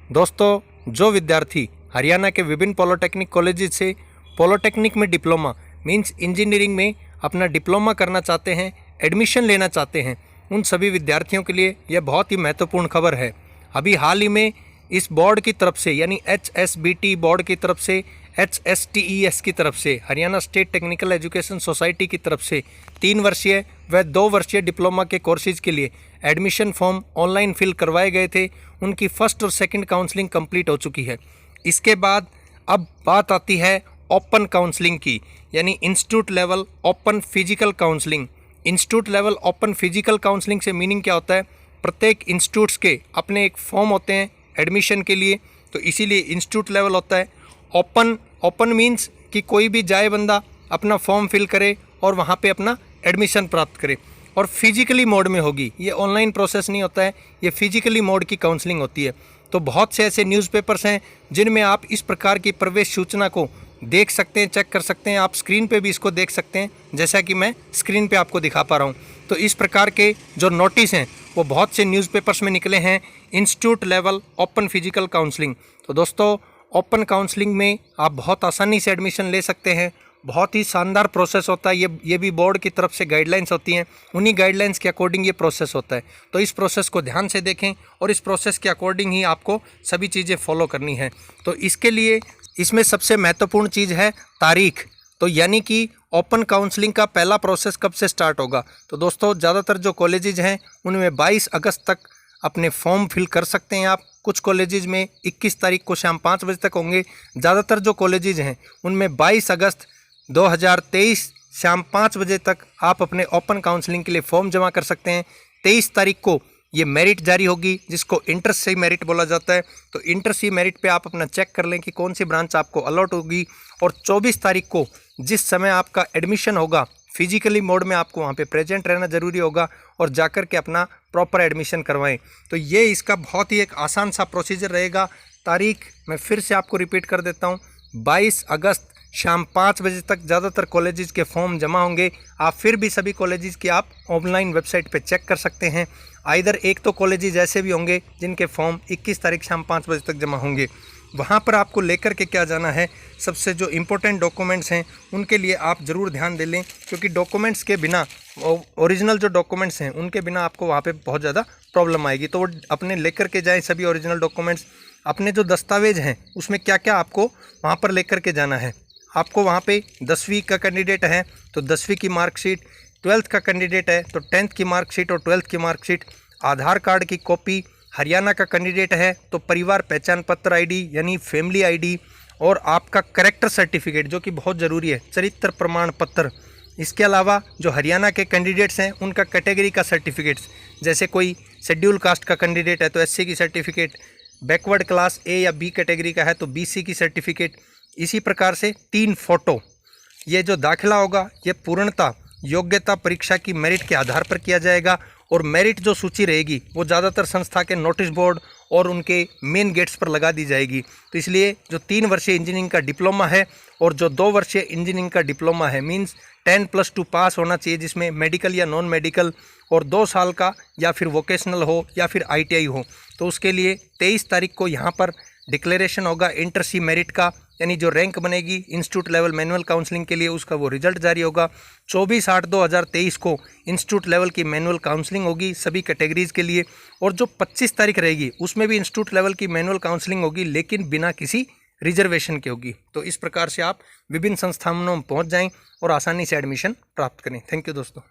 दोस्तों, जो विद्यार्थी हरियाणा के विभिन्न पॉलिटेक्निक कॉलेजेस से पॉलिटेक्निक में डिप्लोमा मींस इंजीनियरिंग में अपना डिप्लोमा करना चाहते हैं, एडमिशन लेना चाहते हैं, उन सभी विद्यार्थियों के लिए यह बहुत ही महत्वपूर्ण खबर है। अभी हाल ही में इस बोर्ड की तरफ से यानी HSBT बोर्ड की तरफ से HSTES की तरफ से Haryana state technical education society की तरफ से 3 वर्षीय व 2 वर्षीय डिप्लोमा के कोर्सेज के लिए एडमिशन फॉर्म ऑनलाइन फिल करवाए गए थे। उनकी फर्स्ट और सेकंड काउंसलिंग कंप्लीट हो चुकी है। इसके बाद अब बात आती है ओपन काउंसलिंग की, यानी institute level open physical counselling. Institute level open physical counselling से मीनिंग क्या होता है? प्रत्येक इंस्टीट्यूट्स के अपने एक फॉर्म होते हैं एडमिशन के लिए, तो इसीलिए इंस्टीट्यूट लेवल होता है। ओपन मीन्स कि कोई भी जाए बंदा अपना फॉर्म फिल करे और वहाँ पे अपना एडमिशन प्राप्त करे, और फिजिकली मोड में होगी। ये ऑनलाइन प्रोसेस नहीं होता है, ये फिजिकली मोड की काउंसलिंग होती है। तो बहुत से ऐसे न्यूज़पेपर्स हैं जिनमें आप इस प्रकार की प्रवेश सूचना को देख सकते हैं, चेक कर सकते हैं। आप स्क्रीन पे भी इसको देख सकते हैं, जैसा कि मैं स्क्रीन पे आपको दिखा पा रहा हूँ। तो इस प्रकार के जो नोटिस हैं वो बहुत से न्यूज़पेपर्स में निकले हैं, institute level open physical counselling. तो दोस्तों, ओपन काउंसलिंग में आप बहुत आसानी से एडमिशन ले सकते हैं। बहुत ही शानदार प्रोसेस होता है। ये भी बोर्ड की तरफ से गाइडलाइंस होती हैं, उन्हीं गाइडलाइंस के अकॉर्डिंग ये प्रोसेस होता है। तो इस प्रोसेस को ध्यान से देखें और इस प्रोसेस के अकॉर्डिंग ही आपको सभी चीज़ें फॉलो करनी है। तो इसके लिए इसमें सबसे महत्वपूर्ण चीज़ है तारीख। तो यानी कि ओपन काउंसलिंग का पहला प्रोसेस कब से स्टार्ट होगा? तो दोस्तों, ज़्यादातर जो कॉलेजेज हैं उनमें 22 अगस्त तक अपने फॉर्म फिल कर सकते हैं आप। कुछ कॉलेजेज में 21 तारीख को शाम 5 बजे तक होंगे। ज़्यादातर जो कॉलेजेज हैं उनमें 22 अगस्त 2023 शाम 5 बजे तक आप अपने ओपन काउंसलिंग के लिए फॉर्म जमा कर सकते हैं। 23 तारीख को ये मेरिट जारी होगी, जिसको इंटर सी मेरिट बोला जाता है। तो इंटर सी मेरिट पे आप अपना चेक कर लें कि कौन सी ब्रांच आपको अलॉट होगी। और 24 तारीख को जिस समय आपका एडमिशन होगा, फिजिकली मोड में आपको वहाँ पे प्रेजेंट रहना ज़रूरी होगा और जाकर के अपना प्रॉपर एडमिशन करवाएं। तो ये इसका बहुत ही एक आसान सा प्रोसीजर रहेगा। तारीख मैं फिर से आपको रिपीट कर देता हूँ, 22 अगस्त शाम 5 बजे तक ज़्यादातर कॉलेजेस के फॉर्म जमा होंगे। आप फिर भी सभी कॉलेजेस की आप ऑनलाइन वेबसाइट पे चेक कर सकते हैं। आइदर एक तो कॉलेजेस ऐसे भी होंगे जिनके फॉर्म 21 तारीख शाम 5 बजे तक जमा होंगे। वहाँ पर आपको लेकर के क्या जाना है, सबसे जो इम्पोर्टेंट डॉक्यूमेंट्स हैं उनके लिए आप ज़रूर ध्यान दे लें, क्योंकि डॉक्यूमेंट्स के बिना, ओरिजिनल जो डॉक्यूमेंट्स हैं उनके बिना आपको वहाँ पे बहुत ज़्यादा प्रॉब्लम आएगी। तो वो अपने लेकर के जाएं सभी ओरिजिनल डॉक्यूमेंट्स। अपने जो दस्तावेज हैं उसमें क्या क्या आपको वहाँ पर लेकर के जाना है। आपको वहाँ पे 10वीं का कैंडिडेट है तो 10वीं की मार्कशीट, 12th का कैंडिडेट है तो 10th की मार्कशीट और 12th की मार्कशीट, आधार कार्ड की कॉपी, हरियाणा का कैंडिडेट है तो परिवार पहचान पत्र आईडी यानी फैमिली आईडी, और आपका कैरेक्टर सर्टिफिकेट जो कि बहुत ज़रूरी है, चरित्र प्रमाण पत्र। इसके अलावा जो हरियाणा के कैंडिडेट्स हैं उनका कैटेगरी का सर्टिफिकेट्स, जैसे कोई शेड्यूल कास्ट का कैंडिडेट है तो SC की सर्टिफिकेट, बैकवर्ड क्लास A या B कैटेगरी का है तो BC की सर्टिफिकेट। इसी प्रकार से 3 फोटो। ये जो दाखिला होगा ये पूर्णतः योग्यता परीक्षा की मेरिट के आधार पर किया जाएगा, और मेरिट जो सूची रहेगी वो ज़्यादातर संस्था के नोटिस बोर्ड और उनके मेन गेट्स पर लगा दी जाएगी। तो इसलिए जो 3 वर्षीय इंजीनियरिंग का डिप्लोमा है और जो 2 वर्षीय इंजीनियरिंग का डिप्लोमा है मींस 10+2 पास होना चाहिए, जिसमें मेडिकल या नॉन मेडिकल, और 2 साल का या फिर वोकेशनल हो या फिर ITI हो। तो उसके लिए 23 तारीख को यहाँ पर डिक्लेरेशन होगा इंटर सी मेरिट का, यानी जो रैंक बनेगी इंस्टीट्यूट लेवल मैनुअल काउंसलिंग के लिए उसका वो रिजल्ट जारी होगा। 24/8/2023 को इंस्टीट्यूट लेवल की मैनुअल काउंसलिंग होगी सभी कैटेगरीज़ के लिए, और जो 25 तारीख रहेगी उसमें भी इंस्टीट्यूट लेवल की मैनुअल काउंसलिंग होगी, लेकिन बिना किसी रिजर्वेशन की होगी। तो इस प्रकार से आप विभिन्न संस्थानों में पहुँच जाएँ और आसानी से एडमिशन प्राप्त करें। थैंक यू दोस्तों।